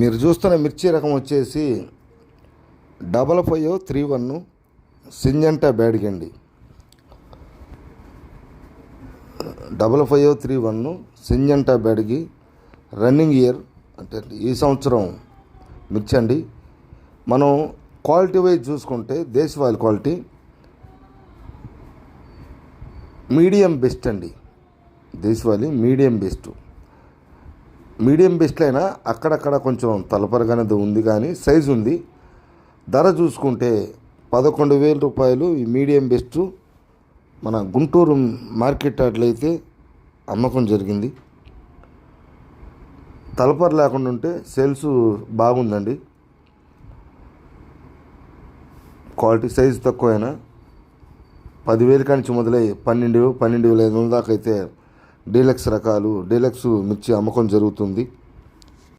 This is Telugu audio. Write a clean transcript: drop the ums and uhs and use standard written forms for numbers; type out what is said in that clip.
మీరు చూస్తున్న మిర్చి రకం వచ్చేసి 5531 సింజంటా బ్యాడ్గండి. 5531 సింజంటా బ్యాడ్గి రన్నింగ్ ఇయర్ అంటే ఈ సంవత్సరం మిర్చి అండి. మనం క్వాలిటీ వైజ్ చూసుకుంటే దేశవాళీ క్వాలిటీ మీడియం బెస్ట్ అండి. దేశవాళీ మీడియం బెస్ట్ అయినా అక్కడక్కడ కొంచెం తలపరగానే ఉంది, కానీ సైజు ఉంది. ధర చూసుకుంటే 11,000 రూపాయలు ఈ మీడియం బెస్ట్ మన గుంటూరు మార్కెట్ అట్లయితే అమ్మకం జరిగింది. తలపర లేకుండా ఉంటే సేల్స్ బాగుందండి. క్వాలిటీ సైజు తక్కువైనా 10,000 కానించి మొదలై 12,000 12,500 దాకా అయితే డీలక్స్ రకాలు డీలక్స్ మిర్చి అమ్మకం జరుగుతుంది.